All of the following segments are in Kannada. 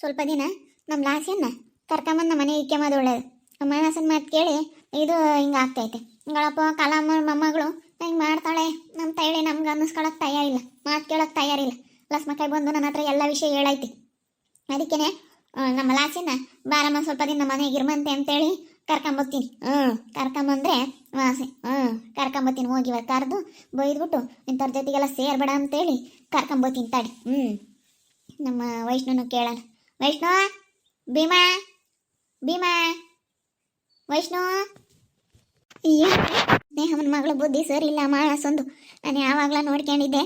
ಸ್ವಲ್ಪ ದಿನ ನಮ್ಮ ಲಾಸ್ಯನ್ನ ಕರ್ಕೊಂಬಂದು ನಮ್ಮ ಮನೆಗೆ ಇಕ್ಕೆಂಬದು ಒಳ್ಳೇದು. ನಮ್ಮ ಮಾನಸನ ಮಾತು ಕೇಳಿ ಇದು ಹಿಂಗೆ ಆಗ್ತೈತೆ. ಹಿಂಗಳಪ್ಪ ಕಲಾಮ ಮೊಮ್ಮಗಳು ಹಿಂಗೆ ಮಾಡ್ತಾಳೆ ನಮ್ಮ ತೈಳಿ ನಮ್ಗೆ ಅನ್ನಿಸ್ಕೊಳಕ್ಕೆ ತಯಾರಿಲ್ಲ, ಮಾತು ಕೇಳೋಕ್ಕೆ ತಯಾರಿಲ್ಲ. ಲಸ್ಮಕಾಯಿ ಬಂದು ನನ್ನ ಹತ್ರ ಎಲ್ಲ ವಿಷಯ ಹೇಳೈತಿ. ಅದಕ್ಕೇ ನಮ್ಮ ಲಾಸ್ಯನ್ನ ಬಾರಮ್ಮ ಸ್ವಲ್ಪ ದಿನ ನಮ್ಮ ಮನೆಗೆ ಇರ್ಮಂತೆ ಅಂತೇಳಿ ಕರ್ಕೊಂಬತ್ತೀನಿ. ಕರ್ಕೊಂಬಂದ್ರೆ ವಾಸಿ ಕರ್ಕೊಂಬತ್ತೀನಿ. ಹೋಗಿ ಇವತ್ತು ಕರೆದು ಬೈದ್ಬಿಟ್ಟು ಇಂಥವ್ರ ಜೊತೆಗೆಲ್ಲ ಸೇರ್ಬೇಡ ಅಂತೇಳಿ ಕರ್ಕೊಂಬತ್ತೀನಿ ತಡಿ. ನಮ್ಮ ವೈಷ್ಣುನು ಕೇಳೋಣ. ವೈಷ್ಣು, ಭೀಮಾ, ಭೀಮಾ, ವೈಷ್ಣು. ಸ್ನೇಹಮ್ಮನ ಮಗಳು ಬುದ್ಧಿ ಸರಿ ಇಲ್ಲ ಮಾಳಸೊಂದು. ನಾನು ಯಾವಾಗಲೂ ನೋಡ್ಕೊಂಡಿದ್ದೆ.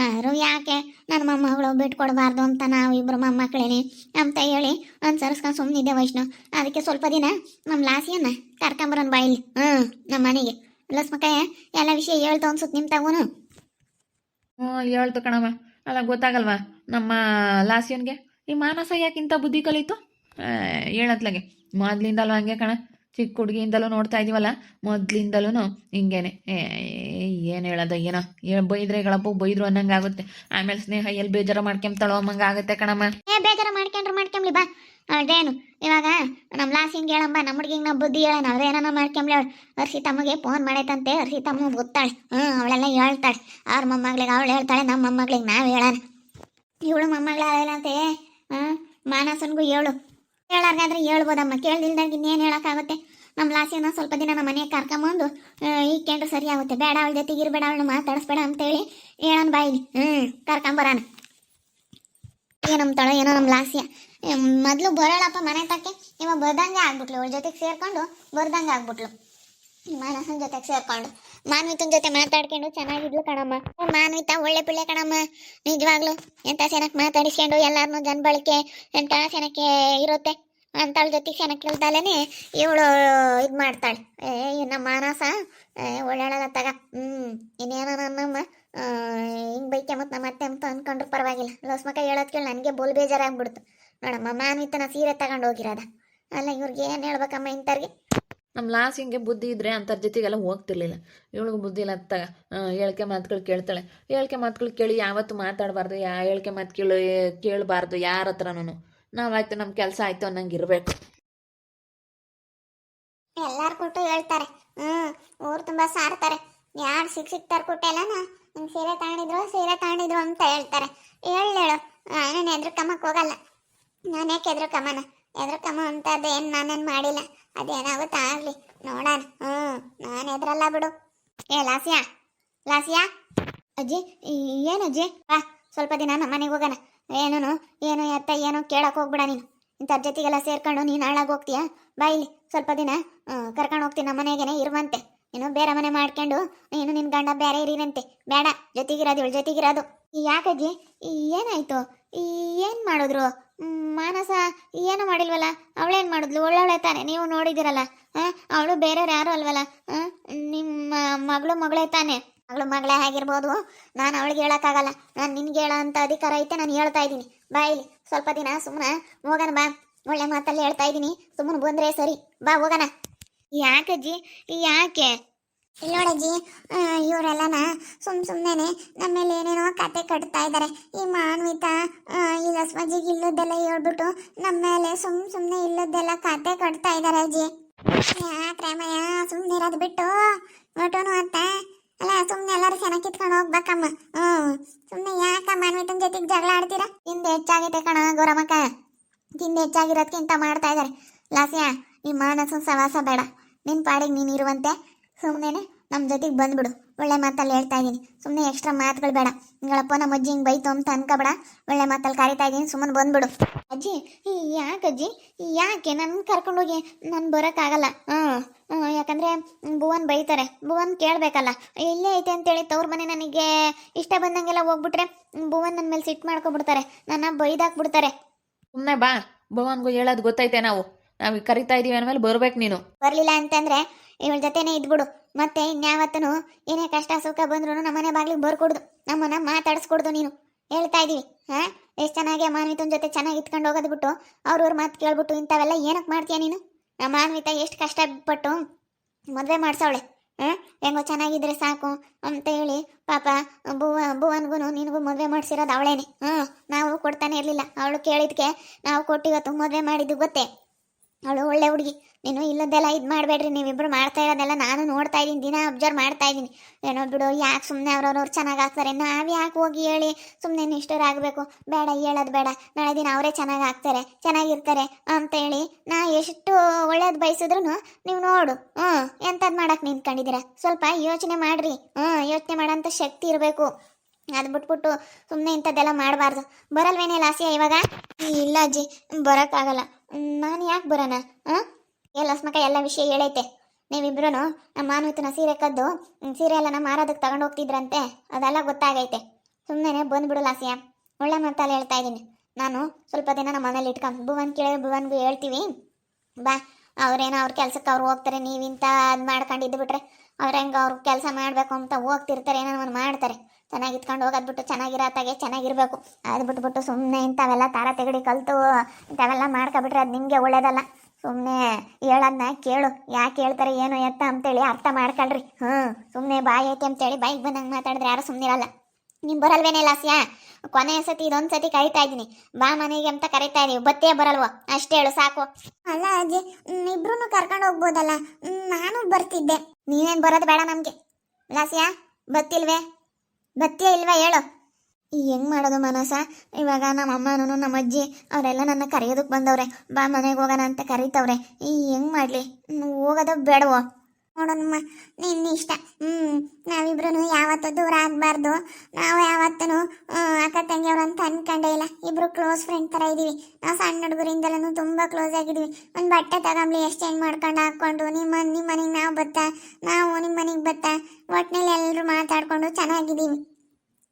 ಆದರೂ ಯಾಕೆ ನನ್ನ ಮೊಮ್ಮಗಳು ಬಿಟ್ಕೊಡ್ಬಾರ್ದು ಅಂತ ನಾವು ಇಬ್ಬರು ಮೊಮ್ಮಕ್ಕಳೇನೆ ಅಂತ ಹೇಳಿ ಅನ್ಸರಿಸ್ಕೊಂಡು ಸುಮ್ಮನಿದ್ದೆ ವೈಷ್ಣು. ಅದಕ್ಕೆ ಸ್ವಲ್ಪ ದಿನ ನಮ್ಮ ಲಾಸಿಯನ್ನ ಕರ್ಕೊಂಬರೋನ್ ಬಾಯಿಲಿ ನಮ್ಮ ಮನೆಗೆ. ಲಸ್ಮಕಾಯ ಎಲ್ಲ ವಿಷಯ ಹೇಳ್ತು ಅನ್ಸುತ್ತೆ ನಿಮ್ಮ ತಗೋನು. ಹೇಳ್ತು ಕಣಮ್ಮ. ಅಲ್ಲ ಗೊತ್ತಾಗಲ್ವಾ ನಮ್ಮ ಲಾಸ್ಯನ್ಗೆ ಈ ಮಾನಸ ಯಾಕಿಂತ ಬುದ್ಧಿ ಕಲೀತು? ಹೇಳತ್ಲಾಗೆ ಮೊದ್ಲಿಂದಲೂ ಹಂಗೆ ಕಣ. ಚಿಕ್ಕ ಹುಡುಗಿಯಿಂದಲೂ ನೋಡ್ತಾ ಇದೀವಲ್ಲ, ಮೊದ್ಲಿಂದಲೂ ಹಿಂಗೇನೆ. ಏನು ಹೇಳೋದ ಏನೋ ಬೈದ್ರೆ ಗಳಪ್ಪ ಬೈದ್ರು ಅನ್ನಂಗೆ ಆಗುತ್ತೆ. ಆಮೇಲೆ ಸ್ನೇಹ ಎಲ್ಲಿ ಬೇಜಾರ ಮಾಡ್ಕೊಂತಾಳೋ ಅಮ್ಮಂಗೆ ಆಗುತ್ತೆ ಕಣಮ್ಮ. ಬೇಜಾರ ಮಾಡ್ಕೊಂಡ್ಲಿ ಬಾ. ಅದೇನು ಇವಾಗ ನಮ್ಮ ಲಾಸಿಂಗ್ ಹೇಳಂಬ, ನಮ್ಮ ಹುಡುಗಿಗೆ ನಾವು ಬುದ್ಧಿ ಹೇಳ, ನಾವೇನ ಮಾಡ್ಕೊಂಬ್ಲಿ. ಅವಳು ಹರ್ಷಿತಮ್ಮಗೆ ಫೋನ್ ಮಾಡೈತಂತೆ. ಹರ್ಷಿತಮ್ಮ ಗೊತ್ತಾಳೆ, ಅವಳೆಲ್ಲ ಹೇಳ್ತಾಳೆ. ಅವ್ರ ಮೊಮ್ಮಗಳಿಗೆ ಅವಳು ಹೇಳ್ತಾಳೆ, ನಮ್ಮ ಮೊಮ್ಮಗಳಿಗೆ ನಾವು ಹೇಳೋಣ. ಇವಳು ಮೊಮ್ಮಗಳ ಹೇಳಂತೆ. ಮಾನಸನ್ಗೂ ಹೇಳಾರ್ಗಾದ್ರೆ ಹೇಳ್ಬೋದಮ್ಮ, ಕೇಳ್ದಿಲ್ದಾಗ ಇನ್ನೇನು ಹೇಳೋಕ್ಕಾಗುತ್ತೆ. ನಮ್ಮ ಲಾಸಿನ ಸ್ವಲ್ಪ ದಿನ ನಮ್ಮ ಮನೆಗೆ ಕರ್ಕೊಂಬಂದು ಈಕೆಂಡ್ರು ಸರಿ ಆಗುತ್ತೆ. ಬೇಡ ಅವಳ ಜೊತೆಗೆ ಇರಬೇಡ, ಅವಳನ್ನ ಮಾತಾಡಿಸ್ಬೇಡ ಅಂತೇಳಿ ಹೇಳೋಣ ಬಾಯಿಲಿ. ಕರ್ಕೊಂಬರೋಣ. ಏನಂತಾಳೋ ಏನೋ ನಮ್ಮ ಲಾಸ್ಯ. ಮೊದಲು ಬರೋಳಪ್ಪ ಮನೆ ತಕ್ಕೆ, ಇವಾಗ ಬರ್ದಂಗೆ ಆಗ್ಬಿಟ್ಲು. ಅವಳ ಜೊತೆಗೆ ಸೇರ್ಕೊಂಡು ಬರ್ದಂಗೆ ಆಗ್ಬಿಟ್ಲು. ಮಾನಸನ ಜೊತೆಗೆ ಸೇರ್ಕೊಂಡು ಮಾನ್ವಿತನ ಜೊತೆ ಮಾತಾಡ್ಕೊಂಡು ಚೆನ್ನಾಗಿದ್ಲು ಕಣಮ್ಮ. ಮಾನ್ವಿತ ಒಳ್ಳೆ ಪಿಳ್ಳೆ ಕಣಮ್ಮ, ನಿಜವಾಗ್ಲು. ಎಂಥ ಚೆನ್ನಾಗಿ ಮಾತಾಡಿಸ್ಕೊಂಡು ಎಲ್ಲಾರನ್ನೂ ಜನಬಳಕೆ ಎಂಥ ಚೆನ್ನಾಗಿ ಇರುತ್ತೆ. ಅಂತಳ ಜೊತೆಗೆ ಚೆನ್ನಾಗಿ ಕೇಳ್ತಾಳೇನೆ ಇವಳು ಇದು ಮಾಡ್ತಾಳೆ. ನಮ್ಮ ಮಾನಸ ಒಳ್ಳೆಳ ತಗ. ಇನ್ನೇನೋ ನನ್ನಮ್ಮ ಹಿಂಗೆ ಬೈಕೆ ಮತ್ತು ನಮ್ಮ ಅತ್ತೆ ಅಂತ ಅಂದ್ಕೊಂಡ್ರು ಪರವಾಗಿಲ್ಲ. ಲಸ್ಮಕ ಹೇಳೋದು ಕೇಳಿ ನನಗೆ ಬೋಲ್ ಬೇಜಾರಾಗ್ಬಿಡ್ತು. ನೋಡಮ್ಮ ಮಾನ್ವಿತನ ಸೀರೆ ತಗೊಂಡು ಹೋಗಿರೋದ ಅಲ್ಲ. ಇವ್ರಿಗೆ ಏನು ಹೇಳ್ಬೇಕಮ್ಮ ಇಂಥವ್ರಿಗೆ? ನಮ್ಮ ಲಾಸಿಂಗೆ ಬುದ್ಧಿ ಇದ್ದರೆ ಅಂಥರ ಜೊತೆಗೆಲ್ಲ ಹೋಗ್ತಿರ್ಲಿಲ್ಲ. ಇವಳಿಗೆ ಬುದ್ಧಿ ಇಲ್ಲ ತಗ. ಹೇಳಿಕೆ ಮಾತುಗಳು ಕೇಳ್ತಾಳೆ. ಹೇಳಿಕೆ ಮಾತುಗಳು ಕೇಳಿ ಯಾವತ್ತು ಮಾತಾಡಬಾರ್ದು, ಹೇಳಿಕೆ ಮಾತು ಕೇಳಬಾರ್ದು ಯಾರ ಹತ್ರನೂ. ನಾವಾಯ್ತು ನಮ್ಮ ಕೆಲಸ ಆಯಿತು ಅನ್ನಂಗೆ ಇರಬೇಕು. ಎಲ್ಲಾರು ಕೊಟ್ಟು ಹೇಳ್ತಾರೆ. ಊರು ತುಂಬ ಸಾರ್ತಾರೆ. ಯಾರು ಸಿಕ್ತಾರೆ ಕೊಟ್ಟೆಲ್ಲನ ಹಿಂಗೆ ಸೀರೆ ತಗೊಂಡಿದ್ರು ಅಂತ ಹೇಳ್ತಾರೆ. ಹೇಳು ನಾನು ಎದ್ರಕಮ್ಮಕ್ಕೆ ಹೋಗಲ್ಲ. ನಾನು ಯಾಕೆ ಎದ್ರಕಮ್ಮ ಅಂತದ್ದು ಏನು ನಾನೇನು ಮಾಡಿಲ್ಲ. ಅದೇನಾಗುತ್ತೆ ಆಗಲಿ ನೋಡೋಣ. ನಾನು ಎದ್ರಲ್ಲ ಬಿಡು. ಲಾಸಿಯಾ ಅಜ್ಜಿ, ಏನಜ್ಜಿ? ಬಾ ಸ್ವಲ್ಪ ದಿನ ನಮ್ಮ ಮನೆಗೆ ಹೋಗೋಣ. ಏನು ಎತ್ತ ಏನೋ ಕೇಳಕ್ಕೆ ಹೋಗ್ಬಿಡ ನೀನು. ಇಂಥರ ಜೊತೆಗೆಲ್ಲ ಸೇರ್ಕೊಂಡು ನೀನು ಹಾಳಾಗಿ ಹೋಗ್ತೀಯಾ? ಬಾ ಇಲ್ಲಿ ಸ್ವಲ್ಪ ದಿನ ಕರ್ಕೊಂಡು ಹೋಗ್ತೀನಿ. ನಮ್ಮ ಮನೆಗೇನೆ ಇರುವಂತೆ. ನೀನು ಬೇರೆ ಮನೆ ಮಾಡ್ಕೊಂಡು ನೀನು ನಿನ್ನ ಗಂಡ ಬೇರೆ ಇರೀನಂತೆ. ಬೇಡ, ಜೊತೆಗಿರೋದು ಇವಳು ಜೊತೆಗಿರೋದು. ಯಾಕಜ್ಜಿ ಏನಾಯ್ತು? ಏನು ಮಾಡಿದ್ರು? ಮಾನಸ ಏನೂ ಮಾಡಿಲ್ವಲ್ಲ. ಅವಳೇನು ಮಾಡಿದ್ಲು? ಒಳ್ಳೊಳ್ಳೆ ತಾನೆ, ನೀವು ನೋಡಿದಿರಲ್ಲ. ಅವಳು ಬೇರೆಯವ್ರು ಯಾರು ಅಲ್ವಲ್ಲ. ನಿಮ್ಮ ಮಗಳೇ ತಾನೆ. ಮಗಳೇ ಆಗಿರ್ಬೋದು. ನಾನು ಅವಳಿಗೆ ಹೇಳೋಕ್ಕಾಗಲ್ಲ. ನಾನು ನಿನ್ಗೆ ಹೇಳೋ ಅಂತ ಅಧಿಕಾರ ಐತೆ. ನಾನು ಹೇಳ್ತಾ ಇದ್ದೀನಿ. ಬಾ ಇಲ್ಲಿ ಸ್ವಲ್ಪ ದಿನ ಸುಮ್ಮನೆ ಹೋಗೋಣ. ಬಾ, ಒಳ್ಳೆ ಮಾತಲ್ಲಿ ಹೇಳ್ತಾ ಇದ್ದೀನಿ. ಸುಮ್ಮನೆ ಬಂದರೆ ಸರಿ. ಬಾ ಹೋಗೋಣ. ಯಾಕಜ್ಜಿ ಯಾಕೆ? ಇಲ್ಲೋಡಜ್ಜಿ, ಇವರೆಲ್ಲನ ಸುಮ್ಮನೆ ನಮ್ಮ ಮೇಲೆ ಏನೇನೋ ಕತೆ ಕಟ್ತಾ ಇದ್ದಾರೆ. ಈ ಮಾನ್ವಿತ ಈ ಲಸ್ಮಜ್ಜಿಗೆ ಇಲ್ಲದೆಲ್ಲ ಹೇಳ್ಬಿಟ್ಟು ನಮ್ಮ ಮೇಲೆ ಸುಮ್ಮನೆ ಇಲ್ಲದೆಲ್ಲ ಕತೆ ಕಟ್ತಾ ಇದ್ದಾರೆ ಅಜ್ಜಿ. ಯಾಕ್ರೆ ಮಯ್ಯ ಸುಮ್ಮನೆ ಇರೋದು ಬಿಟ್ಟು ಒಟ್ಟೋನು ಅಂತ ಅಲ್ಲ. ಸುಮ್ಮನೆ ಎಲ್ಲರೂ ಚೆನ್ನಾಗಿ ಕಿತ್ಕೊಂಡು ಹೋಗ್ಬೇಕಮ್ಮ. ಸುಮ್ಮನೆ ಯಾಕ ಮಾನ್ವಿತನ ಜೊತೆಗೆ ಜಗಳ ಆಡ್ತೀರಾ? ಹಿಂದೆ ಹೆಚ್ಚಾಗೈತೆ ಕಣ ಗೌರಮ್ಮಕ್ಕ. ಹಿಂದೆ ಹೆಚ್ಚಾಗಿರೋದಕ್ಕಿಂತ ಮಾಡ್ತಾ ಇದ್ದಾರೆ. ಲಾಸ್ಯ, ನಿಮ್ಮ ಮಾನಸ ಸವಾಸ ಬೇಡ. ನಿನ್ನ ಪಾಡಿಗೆ ನೀನು ಇರುವಂತೆ ಸುಮ್ಮನೆ ನಮ್ಮ ಜೊತೆಗೆ ಬಂದ್ಬಿಡು. ಒಳ್ಳೆ ಮಾತಲ್ಲಿ ಹೇಳ್ತಾ ಇದ್ದೀನಿ. ಸುಮ್ಮನೆ ಎಕ್ಸ್ಟ್ರಾ ಮಾತುಗಳು ಬೇಡ. ನಿಗಳಪ್ಪ ನಮ್ಮ ಅಜ್ಜಿ ಹಿಂಗೆ ಬೈತು ಅಂತ ಅನ್ಕೋಬೇಡ. ಒಳ್ಳೆ ಮಾತಲ್ಲಿ ಕರಿತಾ ಇದ್ದೀನಿ, ಸುಮ್ಮನೆ ಬಂದ್ಬಿಡು. ಅಜ್ಜಿ ಯಾಕಜ್ಜಿ ಯಾಕೆ? ನನ್ನ ಕರ್ಕೊಂಡೋಗಿ ನಾನು ಬರೋಕ್ಕಾಗಲ್ಲ. ಯಾಕಂದರೆ ಭುವನ್ ಬೈತಾರೆ. ಭುವನ್ ಕೇಳಬೇಕಲ್ಲ. ಇಲ್ಲೇ ಐತೆ ಅಂತೇಳಿ ತವ್ರ ಮನೆ ನನಗೆ ಇಷ್ಟ ಬಂದಂಗೆಲ್ಲ ಹೋಗ್ಬಿಟ್ರೆ ಭುವನ್ ನನ್ನ ಮೇಲೆ ಸಿಟ್ಟು ಮಾಡ್ಕೊಬಿಡ್ತಾರೆ. ನನ್ನ ಬೈದಾಕ್ಬಿಡ್ತಾರೆ. ಸುಮ್ಮನೆ ಬಾ. ಭುವನ್ಗೂ ಹೇಳೋದು ಗೊತ್ತೈತೆ. ನಾವು ಕರಿತಾ ಇದೀವಿ ಅಂದಮೇಲೆ ಬರ್ಬೇಕು. ನೀನು ಬರಲಿಲ್ಲ ಅಂತಂದರೆ ಇವಳ ಜೊತೆನೇ ಇದ್ಬಿಡು. ಮತ್ತೆ ಇನ್ಯಾವತ್ತೂ ಏನೇ ಕಷ್ಟ ಸುಖ ಬಂದ್ರೂ ನಮ್ಮನೆ ಬಾಗಿಲಿಗೆ ಬರ್ಕೊಡ್ದು, ನಮ್ಮನ್ನ ಮಾತಾಡಿಸ್ಕೊಡ್ದು. ನೀನು ಹೇಳ್ತಾ ಇದ್ದೀವಿ. ಎಷ್ಟು ಚೆನ್ನಾಗಿ ಮಾನ್ವಿತನ ಜೊತೆ ಚೆನ್ನಾಗಿ ಇತ್ಕೊಂಡು ಹೋಗೋದು ಬಿಟ್ಟು ಅವ್ರವ್ರ ಮಾತು ಕೇಳ್ಬಿಟ್ಟು ಇಂಥವೆಲ್ಲ ಏನಕ್ಕೆ ಮಾಡ್ತೀಯ ನೀನು? ನಮ್ಮ ಮಾನ್ವಿತ ಎಷ್ಟು ಕಷ್ಟಪಟ್ಟು ಮದುವೆ ಮಾಡ್ಸವಳೆ. ಹೆಂಗೋ ಚೆನ್ನಾಗಿದ್ರೆ ಸಾಕು ಅಂತ ಹೇಳಿ ಪಾಪ ಭುವನ್ಗೂ ನಿನಗೂ ಮದುವೆ ಮಾಡಿಸಿರೋದು ಅವಳೇನೆ. ನಾವು ಕೊಡ್ತಾನೆ ಇರಲಿಲ್ಲ, ಅವಳು ಕೇಳಿದ್ಕೆ ನಾವು ಕೊಟ್ಟಿವತ್ತು ಮದುವೆ ಮಾಡಿದ್ದು ಗೊತ್ತೇ. ಅವಳು ಒಳ್ಳೆ ಹುಡುಗಿ. ನೀನು ಇಲ್ಲದೆಲ್ಲ ಇದು ಮಾಡಬೇಡ್ರಿ, ನೀವಿಬ್ರು ಮಾಡ್ತಾ ಇರೋದೆಲ್ಲ ನಾನು ನೋಡ್ತಾ ಇದ್ದೀನಿ, ದಿನ ಅಬ್ಸರ್ವ್ ಮಾಡ್ತಾ ಇದ್ದೀನಿ. ಏನೋ ಬಿಡು, ಯಾಕೆ ಸುಮ್ಮನೆ ಅವ್ರವ್ರು ಚೆನ್ನಾಗಿ ಆಗ್ತಾರೆ, ನಾವು ಯಾಕೆ ಹೋಗಿ ಹೇಳಿ ಸುಮ್ಮನೆ ನಿಷ್ಠರಾಗಬೇಕು? ಬೇಡ, ಹೇಳೋದು ಬೇಡ. ನಾಳೆ ದಿನ ಅವರೇ ಚೆನ್ನಾಗಿ ಆಗ್ತಾರೆ, ಚೆನ್ನಾಗಿರ್ತಾರೆ ಅಂತ ಹೇಳಿ ನಾ ಎಷ್ಟು ಒಳ್ಳೇದು ಬಯಸಿದ್ರು ನೀವು ನೋಡು ಎಂಥದ್ದು ಮಾಡಕ್ಕೆ ನಿಂತ್ಕೊಂಡಿದ್ದೀರ. ಸ್ವಲ್ಪ ಯೋಚನೆ ಮಾಡ್ರಿ. ಯೋಚನೆ ಮಾಡೋಂಥ ಶಕ್ತಿ ಇರಬೇಕು. ಅದು ಬಿಟ್ಬಿಟ್ಟು ಸುಮ್ಮನೆ ಇಂಥದ್ದೆಲ್ಲ ಮಾಡಬಾರ್ದು. ಬರಲ್ವೇನೇ ಲಾಸ್ಯ ಇವಾಗ? ಇಲ್ಲ ಅಜ್ಜಿ, ಬರೋಕ್ಕಾಗಲ್ಲ. ನಾನು ಯಾಕೆ ಬರೋಣ? ಎಲ್ಲ ಅಸ್ಮಕ ಎಲ್ಲ ವಿಷಯ ಹೇಳೈತೆ. ನೀವಿಬ್ರು ನಮ್ಮ ಮಾನ್ವಿತನ ಸೀರೆ ಕದ್ದು ಸೀರೆ ಎಲ್ಲ ಮಾರೋದಕ್ಕೆ ತಗೊಂಡು ಹೋಗ್ತಿದ್ರಂತೆ, ಅದೆಲ್ಲ ಗೊತ್ತಾಗೈತೆ. ಸುಮ್ಮನೆ ಬಂದ್ಬಿಡು ಲಾಸ್ಯ, ಒಳ್ಳೆ ಮಾತಲ್ಲಿ ಹೇಳ್ತಾ ಇದ್ದೀನಿ. ನಾನು ಸ್ವಲ್ಪ ದಿನ ನಮ್ಮ ಮನೇಲಿ ಇಟ್ಕೊಂಡು ಭುವನ್ ಕೇಳಿದ್ರೆ ಭುವನ್ಗೂ ಹೇಳ್ತೀವಿ ಬಾ. ಅವ್ರೇನೋ ಅವ್ರ ಕೆಲ್ಸಕ್ಕೆ ಅವ್ರು ಹೋಗ್ತಾರೆ, ನೀವಿಂತ ಅದು ಮಾಡ್ಕೊಂಡಿದ್ದು ಬಿಟ್ರೆ ಅವ್ರು ಹೆಂಗೆ ಅವ್ರ ಕೆಲಸ ಮಾಡಬೇಕು ಅಂತ ಹೋಗ್ತಿರ್ತಾರೆ, ಏನೋ ಒಂದು ಮಾಡ್ತಾರೆ. ಚೆನ್ನಾಗಿ ಇಟ್ಕೊಂಡು ಹೋಗೋದ್ಬಿಟ್ಟು ಚೆನ್ನಾಗಿರತ್ತಾಗೆ ಚೆನ್ನಾಗಿರ್ಬೇಕು. ಅದು ಬಿಟ್ಬಿಟ್ಟು ಸುಮ್ಮನೆ ಇಂಥವೆಲ್ಲ ತಾರ ತೆಗಡಿ ಕಲಿತು ಇಂಥವೆಲ್ಲ ಮಾಡ್ಕೊಬಿಟ್ರೆ ಅದು ನಿಮಗೆ ಒಳ್ಳೇದಲ್ಲ. ಸುಮ್ಮನೆ ಹೇಳೋದನ್ನ ಕೇಳು, ಯಾಕೆ ಹೇಳ್ತಾರೆ ಏನು ಎತ್ತ ಅಂತೇಳಿ ಅರ್ಥ ಮಾಡ್ಕೊಳ್ರಿ. ಸುಮ್ಮನೆ ಬಾಯಿ ಐತೆ ಅಂತೇಳಿ ಬಾಯಿಗೆ ಬಂದಂಗೆ ಮಾತಾಡಿದ್ರೆ ಯಾರು ಸುಮ್ಮನಿರಲ್ಲ. ನೀವು ಬರಲ್ವೇನೇ ಲಾಸ್ಯ? ಕೊನೆಯ ಸತಿ ಇದೊಂದು ಸತಿ ಕರಿತಾ ಇದ್ದೀನಿ, ಬಾ ಮನೆಗೆ ಅಂತ ಕರಿತಾ ಇದೀವಿ, ಬತ್ತೇ ಬರಲ್ವೋ ಅಷ್ಟೇ ಹೇಳು ಸಾಕು. ಅಲ್ಲ ಅಜ್ಜಿ, ಇಬ್ರು ಕರ್ಕೊಂಡು ಹೋಗ್ಬೋದಲ್ಲ, ನಾನು ಬರ್ತಿದ್ದೆ. ನೀವೇನು ಬರೋದು ಬೇಡ ನಮಗೆ ಲಾಸ್ಯ. ಬತ್ತಿಲ್ವೇ? ಬತ್ತಿಯೇ ಇಲ್ವೇ ಹೇಳು? ಹೆಂಗೆ ಮಾಡೋದು ಮನಸ? ಇವಾಗ ನಮ್ಮ ಅಮ್ಮನೂ ನಮ್ಮ ಅಜ್ಜಿ ಅವರೆಲ್ಲ ನನ್ನ ಕರೆಯೋದಕ್ಕೆ ಬಂದವ್ರೆ, ಬಾ ಮನೆಗೆ ಹೋಗೋಣ ಅಂತ ಕರೀತವ್ರೆ. ಹೆಂಗೆ ಮಾಡಲಿ? ಹೋಗೋದ ಬೇಡವೋ? ನೋಡೋಣಮ್ಮ, ನಿನ್ನ ಇಷ್ಟ. ನಾವಿಬ್ರು ಯಾವತ್ತೂ ದೂರ ಆಗಬಾರ್ದು. ನಾವು ಯಾವತ್ತೂ ಅಕ್ಕ ತಂಗಿಯವ್ರು ಅಂತ ಅನ್ಕೊಂಡೇ ಇಲ್ಲ. ಇಬ್ರು ಕ್ಲೋಸ್ ಫ್ರೆಂಡ್ ಥರ ಇದ್ದೀವಿ. ನಾವು ಸಣ್ಣ ಹುಡುಗರಿಂದಲೂ ತುಂಬ ಕ್ಲೋಸ್ ಆಗಿದ್ದೀವಿ. ಒಂದು ಬಟ್ಟೆ ತಗೊಂಬ್ಲಿ ಎಕ್ಸ್ಚೇಂಜ್ ಮಾಡ್ಕೊಂಡು ಹಾಕ್ಕೊಂಡು ನಿಮ್ಮ ಮನೆಗೆ ನಾವು ಬತ್ತಾ, ನಾವು ನಿಮ್ಮ ಮನೆಗೆ ಬತ್ತಾ, ಒಟ್ಟಿನಲ್ಲಿ ಎಲ್ಲರೂ ಮಾತಾಡ್ಕೊಂಡು ಚೆನ್ನಾಗಿದ್ದೀವಿ.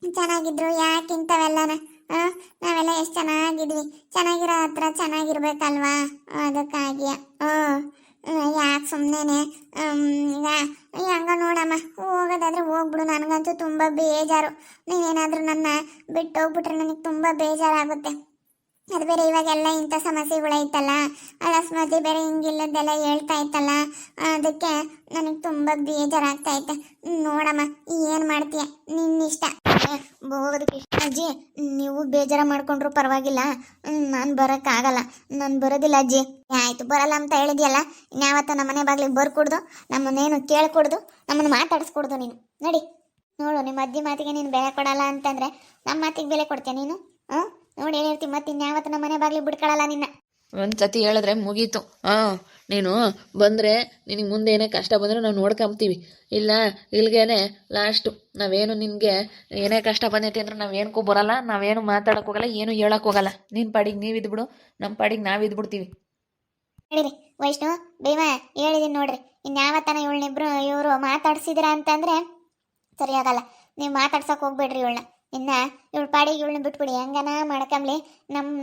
ಚೆನ್ನಾಗಿದ್ರು ಯಾಕಿಂತವೆಲ್ಲನ? ನಾವೆಲ್ಲ ಎಷ್ಟು ಚೆನ್ನಾಗಿದ್ವಿ. ಚೆನ್ನಾಗಿರೋ ಹತ್ರ ಚೆನ್ನಾಗಿರ್ಬೇಕಲ್ವಾ? ಅದಕ್ಕಾಗಿ ಯಾಕೆ ಸುಮ್ಮನೆ ಈಗ ಹಂಗ ನೋಡಮ್ಮ, ಹೋಗೋದಾದ್ರೆ ಹೋಗ್ಬಿಡು. ನನಗಂತೂ ತುಂಬ ಬೇಜಾರು. ನೀನೇನಾದರೂ ನನ್ನ ಬಿಟ್ಟು ಹೋಗ್ಬಿಟ್ರೆ ನನಗೆ ತುಂಬ ಬೇಜಾರಾಗುತ್ತೆ. ಅದು ಬೇರೆ ಇವಾಗೆಲ್ಲ ಇಂಥ ಸಮಸ್ಯೆಗಳೈತಲ್ಲ, ಅಕಸ್ಮಾತಿ ಬೇರೆ ಹಿಂಗಿಲ್ಲದೆಲ್ಲ ಹೇಳ್ತಾ ಇತ್ತಲ್ಲ, ಅದಕ್ಕೆ ನನಗೆ ತುಂಬ ಬೇಜಾರಾಗ್ತಾ ಐತೆ. ನೋಡಮ್ಮ, ಏನು ಮಾಡ್ತೀಯ, ನಿನ್ನಿಷ್ಟ. ಹೋಗೋದಕ್ಕೆ ಇಷ್ಟ. ಅಜ್ಜಿ, ನೀವು ಬೇಜಾರ ಮಾಡ್ಕೊಂಡ್ರು ಪರವಾಗಿಲ್ಲ, ನಾನು ಬರೋಕ್ಕಾಗಲ್ಲ, ನಾನು ಬರೋದಿಲ್ಲ ಅಜ್ಜಿ. ಆಯಿತು, ಬರಲ್ಲ ಅಂತ ಹೇಳಿದ್ಯಲ್ಲ, ಇನ್ಯಾವತ್ತ ನಮ್ಮ ಮನೆ ಬಾಗಿಲಿಗೆ ಬರ್ಕೊಡ್ದು, ನಮ್ಮನ್ನೇನು ಕೇಳ್ಕೊಡ್ದು, ನಮ್ಮನ್ನು ಮಾತಾಡಿಸ್ಕೊಡ್ದು. ನೀನು ನಡಿ ನೋಡು, ನಿಮ್ಮ ಅಜ್ಜಿ ಮಾತಿಗೆ ನೀನು ಬೆಲೆ ಕೊಡಲ್ಲ ಅಂತಂದರೆ ನಮ್ಮ ಮಾತಿಗೆ ಬೆಲೆ ಕೊಡ್ತೀಯ ನೀನು? ನೋಡಿ ಹೇಳ್ತೀವಿ, ಮತ್ತೆ ಇನ್ಯಾವತ್ತು ನಮ್ಮ ಮನೆ ಬಾಗಿಲಿಗೆ ಬಿಡ್ಕೊಳ್ಳಲ್ಲ ನಿನ್ನ. ಒಂದು ಸತಿ ಹೇಳಿದ್ರೆ ಮುಗೀತು. ನೀನು ಬಂದರೆ ನಿನಗೆ ಮುಂದೆ ಏನೇ ಕಷ್ಟ ಬಂದರೂ ನಾವು ನೋಡ್ಕೊಂತೀವಿ, ಇಲ್ಲ ಇಲ್ಲಿಗೇನೆ ಲಾಸ್ಟು. ನಾವೇನು ನಿನಗೆ ಏನೇ ಕಷ್ಟ ಬಂದೈತಿ ಅಂದ್ರೆ ನಾವೇನಕ್ಕೂ ಬರಲ್ಲ, ನಾವೇನು ಮಾತಾಡೋಕೆ ಹೋಗಲ್ಲ, ಏನು ಹೇಳೋಕೆ ಹೋಗಲ್ಲ. ನಿನ್ನ ಪಾಡಿಗೆ ನೀವು ಇದ್ಬಿಡು, ನಮ್ಮ ಪಾಡಿಗೆ ನಾವು ಇದ್ಬಿಡ್ತೀವಿ. ಹೇಳಿರಿ ವೈಷ್ಣು, ಭೀಮ ಹೇಳಿದೀನಿ ನೋಡ್ರಿ, ಇನ್ಯಾವತ್ತನ ಇವಳನ್ನಿಬ್ರು ಇವರು ಮಾತಾಡ್ಸಿದ್ರ ಅಂತಂದರೆ ಸರಿಯಾಗಲ್ಲ. ನೀವು ಮಾತಾಡ್ಸೋಕೆ ಹೋಗ್ಬೇಡ್ರಿ ಇವಳನ್ನ. ಇನ್ನು ಇವಳ ಪಾಡಿಗೆ ಇವಳನ್ನ ಬಿಟ್ಬಿಡಿ, ಹೆಂಗನ ಮಾಡ್ಕೊಂಬ್ಲಿ.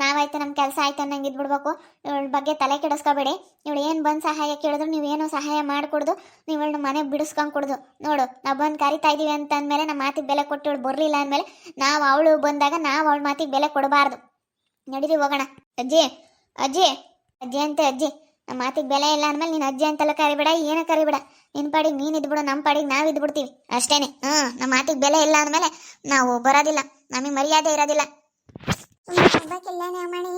ನಾವಾಯ್ತು ನಮ್ಮ ಕೆಲಸ ಆಯ್ತು ಅನ್ನಂಗೆ ಇದ್ಬಿಡ್ಬೇಕು. ಇವಳ ಬಗ್ಗೆ ತಲೆ ಕೆಡಿಸ್ಕೋಬೇಡಿ. ಇವಳು ಏನು ಬಂದು ಸಹಾಯ ಕೇಳಿದ್ರು ನೀವೇನು ಸಹಾಯ ಮಾಡಿಕೊಡ್ದು, ನೀವು ಇವಳನ್ನ ಮನೆಗೆ ಬಿಡಿಸ್ಕೊಂಡು ಕೊಡ್ದು. ನೋಡು, ನಾವು ಬಂದು ಕರಿತಾ ಇದ್ದೀವಿ ಅಂತ ಅಂದಮೇಲೆ ನಮ್ಮ ಮಾತಿಗೆ ಬೆಲೆ ಕೊಟ್ಟು ಇವಳು ಬರಲಿಲ್ಲ ಅಂದಮೇಲೆ ನಾವು ಅವಳು ಬಂದಾಗ ನಾವು ಅವಳ ಮಾತಿಗೆ ಬೆಲೆ ಕೊಡಬಾರ್ದು. ನಡೀರಿ ಹೋಗೋಣ. ಅಜ್ಜಿ ಅಜ್ಜಿ ಅಜ್ಜಿ ಅಂತ ಅಜ್ಜಿ, ನಮ್ಮ ಮಾತಿಗೆ ಬೆಲೆ ಇಲ್ಲ ಅಂದಮೇಲೆ ನೀನು ಅಜ್ಜಿ ಅಂತೆಲ್ಲ ಕರಿಬೇಡ, ಏನೂ ಕರಿಬೇಡ. ನಿನ್ನ ಪಾಡಿಗೆ ನೀನು ಇದ್ಬಿಡು, ನಮ್ಮ ಪಾಡಿಗೆ ನಾವು ಇದ್ಬಿಡ್ತೀವಿ ಅಷ್ಟೇನೆ. ನಮ್ಮ ಮಾತಿಗೆ ಬೆಲೆ ಇಲ್ಲ ಅಂದಮೇಲೆ ನಾವು ಬರೋದಿಲ್ಲ, ನಮಗೆ ಮರ್ಯಾದೆ ಇರೋದಿಲ್ಲ. ಸುಮ್ಮನೆ ಹೋಗ್ಬೇಕಿಲ್ಲ ಮಣಿ,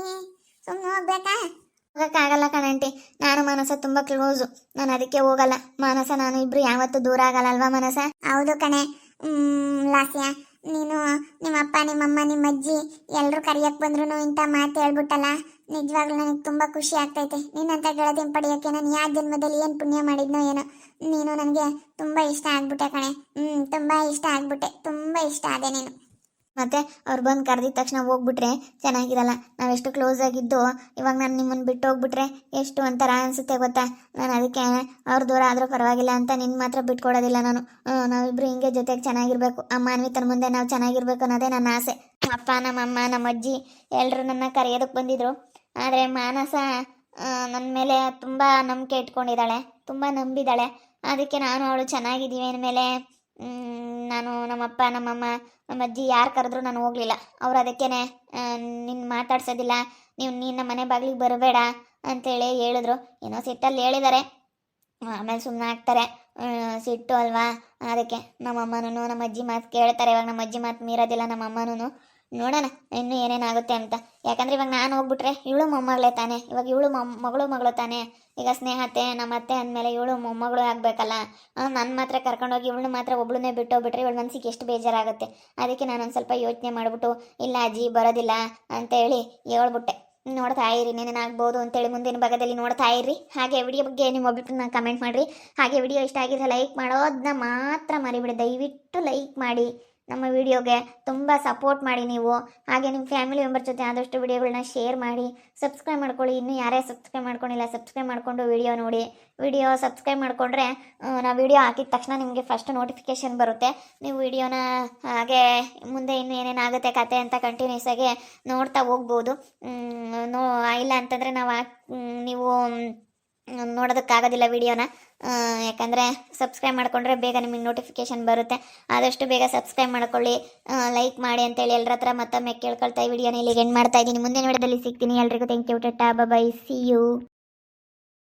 ಸುಮ್ಮನೆ ಹೋಗ್ಬೇಕಾ? ಹೋಗೋಕ್ಕಾಗಲ್ಲ ಕಣಂಟಿ, ನಾನು ಮಾನಸ ತುಂಬ ಕ್ಲೋಸು, ನಾನು ಅದಕ್ಕೆ ಹೋಗಲ್ಲ. ಮಾನಸ ನಾನು ಇಬ್ರು ಯಾವತ್ತೂ ದೂರ ಆಗಲ್ಲ ಅಲ್ವಾ ಮಾನಸ? ಹೌದು ಕಣೆ ಲಾಸ್ಯ, ನೀನು ನಿಮ್ಮಪ್ಪ ನಿಮ್ಮಮ್ಮ ನಿಮ್ಮ ಅಜ್ಜಿ ಎಲ್ಲರೂ ಕರಿಯಕ್ಕೆ ಬಂದ್ರು ಇಂಥ ಮಾತು ಹೇಳ್ಬಿಟ್ಟಲ್ಲ, ನಿಜವಾಗ್ಲೂ ನನಗೆ ತುಂಬ ಖುಷಿ ಆಗ್ತೈತೆ. ನಿನ್ನಂತ ಗೆಳತಿನ ಪಡೆಯೋಕ್ಕೆ ನಾನು ಯಾವ ಜನ್ಮದಲ್ಲಿ ಏನು ಪುಣ್ಯ ಮಾಡಿದ್ನೋ ಏನೋ. ನೀನು ನನಗೆ ತುಂಬ ಇಷ್ಟ ಆಗ್ಬಿಟ್ಟೆ ಕಣೆ. ತುಂಬ ಇಷ್ಟ ಆಗ್ಬಿಟ್ಟೆ, ತುಂಬ ಇಷ್ಟ ಆದೆ ನೀನು. ಮತ್ತು ಅವ್ರು ಬಂದು ಕರೆದಿದ ತಕ್ಷಣ ಹೋಗ್ಬಿಟ್ರೆ ಚೆನ್ನಾಗಿರಲ್ಲ. ನಾವೆಷ್ಟು ಕ್ಲೋಸ್ ಆಗಿದ್ದು, ಇವಾಗ ನಾನು ನಿಮ್ಮನ್ನು ಬಿಟ್ಟು ಹೋಗ್ಬಿಟ್ರೆ ಎಷ್ಟು ಒಂಥರ ಅನಿಸುತ್ತೆ ಗೊತ್ತಾ? ನಾನು ಅದಕ್ಕೆ ಅವ್ರು ದೂರ ಆದರೂ ಪರವಾಗಿಲ್ಲ ಅಂತ ನಿನ್ನ ಮಾತ್ರ ಬಿಟ್ಕೊಡೋದಿಲ್ಲ ನಾನು. ನಾವಿಬ್ಬರು ಹಿಂಗೆ ಜೊತೆಗೆ ಚೆನ್ನಾಗಿರ್ಬೇಕು, ಆ ಮಾನ್ವಿತನ ಮುಂದೆ ನಾವು ಚೆನ್ನಾಗಿರ್ಬೇಕು ಅನ್ನೋದೇ ನನ್ನ ಆಸೆ. ಅಪ್ಪ ನಮ್ಮಮ್ಮ ನಮ್ಮ ಅಜ್ಜಿ ಎಲ್ಲರೂ ನನ್ನ ಕರೆಯೋದಕ್ಕೆ ಬಂದಿದ್ರು. ಆದರೆ ಮಾನಸ ನನ್ನ ಮೇಲೆ ತುಂಬ ನಂಬಿಕೆ ಇಟ್ಕೊಂಡಿದ್ದಾಳೆ, ತುಂಬ ನಂಬಿದ್ದಾಳೆ. ಅದಕ್ಕೆ ನಾನು ಅವಳು ಚೆನ್ನಾಗಿದ್ದೀವಿ ಅಂದಮೇಲೆ ನಾನು ನಮ್ಮಪ್ಪ ನಮ್ಮಮ್ಮ ನಮ್ಮ ಅಜ್ಜಿ ಯಾರು ಕರೆದ್ರೂ ನಾನು ಹೋಗಲಿಲ್ಲ. ಅವ್ರು ಅದಕ್ಕೇ ನಿನ್ನ ಮಾತಾಡ್ಸೋದಿಲ್ಲ, ನೀನು ನಮ್ಮ ಮನೆ ಬಾಗಿಲಿಗೆ ಬರಬೇಡ ಅಂತೇಳಿ ಹೇಳಿದ್ರು. ಏನೋ ಸಿಟ್ಟಲ್ಲಿ ಹೇಳಿದ್ದಾರೆ. ಆಮೇಲೆ ಸುಮ್ಮನೆ ಆಗ್ತಾರೆ. ಸಿಟ್ಟು ಅಲ್ವಾ, ಅದಕ್ಕೆ ನಮ್ಮ ಅಮ್ಮನೂ ನಮ್ಮ ಅಜ್ಜಿ ಮಾತು ಕೇಳ್ತಾರೆ. ಇವಾಗ ನಮ್ಮ ಅಜ್ಜಿ ಮಾತು ಮೀರೋದಿಲ್ಲ ನಮ್ಮ ಅಮ್ಮನೂ. ನೋಡೋಣ ಇನ್ನೂ ಏನೇನಾಗುತ್ತೆ ಅಂತ. ಯಾಕಂದ್ರೆ ಇವಾಗ ನಾನು ಹೋಗ್ಬಿಟ್ರೆ ಇವಳು ಮೊಮ್ಮಗಳೇ ತಾನೆ, ಇವಾಗ ಇವಳು ಮಗಳು ತಾನೆ. ಈಗ ಸ್ನೇಹತೆ ನಮ್ಮ ಅತ್ತೆ ಅಂದಮೇಲೆ ಇವಳು ಮೊಮ್ಮಗಳು ಆಗಬೇಕಲ್ಲ. ನನ್ನ ಮಾತ್ರ ಕರ್ಕೊಂಡೋಗಿ ಇವಳನ್ನ ಮಾತ್ರ ಒಬ್ಳನ್ನೇ ಬಿಟ್ಟೋಗ್ಬಿಟ್ರೆ ಇವಳು ಮನ್ಸಿಗೆ ಎಷ್ಟು ಬೇಜಾರಾಗುತ್ತೆ. ಅದಕ್ಕೆ ನಾನೊಂದು ಸ್ವಲ್ಪ ಯೋಚನೆ ಮಾಡಿಬಿಟ್ಟು ಇಲ್ಲ ಅಜ್ಜಿ ಬರೋದಿಲ್ಲ ಅಂತೇಳಿ ಹೇಳ್ಬಿಟ್ಟೆ. ನೋಡ್ತಾ ಇರಿ ಏನೇನಾಗ್ಬೋದು ಅಂತೇಳಿ ಮುಂದಿನ ಭಾಗದಲ್ಲಿ ನೋಡ್ತಾ ಇರಿ. ಹಾಗೆ ವಿಡಿಯೋ ಬಗ್ಗೆ ನಿಮ್ಮ ಒಬ್ಬರನ್ನ ಕಮೆಂಟ್ ಮಾಡಿರಿ. ಹಾಗೆ ವಿಡಿಯೋ ಇಷ್ಟ ಆಗಿದ್ರೆ ಲೈಕ್ ಮಾಡೋದನ್ನ ಮಾತ್ರ ಮರಿಬಿಡಿ. ದಯವಿಟ್ಟು ಲೈಕ್ ಮಾಡಿ. ನಮ್ಮ ವಿಡಿಯೋಗೆ ತುಂಬ ಸಪೋರ್ಟ್ ಮಾಡಿ ನೀವು. ಹಾಗೆ ನಿಮ್ಮ ಫ್ಯಾಮಿಲಿ ಮೆಂಬರ್ ಜೊತೆ ಆದಷ್ಟು ವಿಡಿಯೋಗಳನ್ನ ಶೇರ್ ಮಾಡಿ. ಸಬ್ಸ್ಕ್ರೈಬ್ ಮಾಡ್ಕೊಳ್ಳಿ. ಇನ್ನೂ ಯಾರೇ ಸಬ್ಸ್ಕ್ರೈಬ್ ಮಾಡ್ಕೊಂಡಿಲ್ಲ ಸಬ್ಸ್ಕ್ರೈಬ್ ಮಾಡಿಕೊಂಡು ವಿಡಿಯೋ ನೋಡಿ. ವಿಡಿಯೋ ಸಬ್ಸ್ಕ್ರೈಬ್ ಮಾಡಿಕೊಂಡ್ರೆ ನಾವು ವಿಡಿಯೋ ಹಾಕಿದ ತಕ್ಷಣ ನಿಮಗೆ ಫಸ್ಟ್ ನೋಟಿಫಿಕೇಷನ್ ಬರುತ್ತೆ. ನೀವು ವಿಡಿಯೋನ ಹಾಗೆ ಮುಂದೆ ಇನ್ನೂ ಏನೇನಾಗುತ್ತೆ ಕತೆ ಅಂತ ಕಂಟಿನ್ಯೂಸ್ ಆಗಿ ನೋಡ್ತಾ ಹೋಗ್ಬೋದು. ಇಲ್ಲ ಅಂತಂದರೆ ನೀವು ನೋಡೋದಕ್ಕಾಗೋದಿಲ್ಲ ವಿಡಿಯೋನ. ಯಾಕಂದರೆ ಸಬ್ಸ್ಕ್ರೈಬ್ ಮಾಡಿಕೊಂಡ್ರೆ ಬೇಗ ನಿಮಗೆ ನೋಟಿಫಿಕೇಷನ್ ಬರುತ್ತೆ. ಆದಷ್ಟು ಬೇಗ ಸಬ್ಸ್ಕ್ರೈಬ್ ಮಾಡ್ಕೊಳ್ಳಿ, ಲೈಕ್ ಮಾಡಿ ಅಂತೇಳಿ ಎಲ್ಲರ ಹತ್ರ ಮತ್ತೊಮ್ಮೆ ಕೇಳ್ಕೊಳ್ತಾ ಈ ವಿಡಿಯೋನ ಇಲ್ಲಿಗೆ ಎಂಡ್ ಮಾಡ್ತಾ ಇದ್ದೀನಿ. ಮುಂದಿನ ವಿಡಿಯೋದಲ್ಲಿ ಸಿಗ್ತೀನಿ. ಎಲ್ರಿಗೂ ಥ್ಯಾಂಕ್ ಯು. ಟಾಟಾ, ಬೈ, ಸಿ ಯು.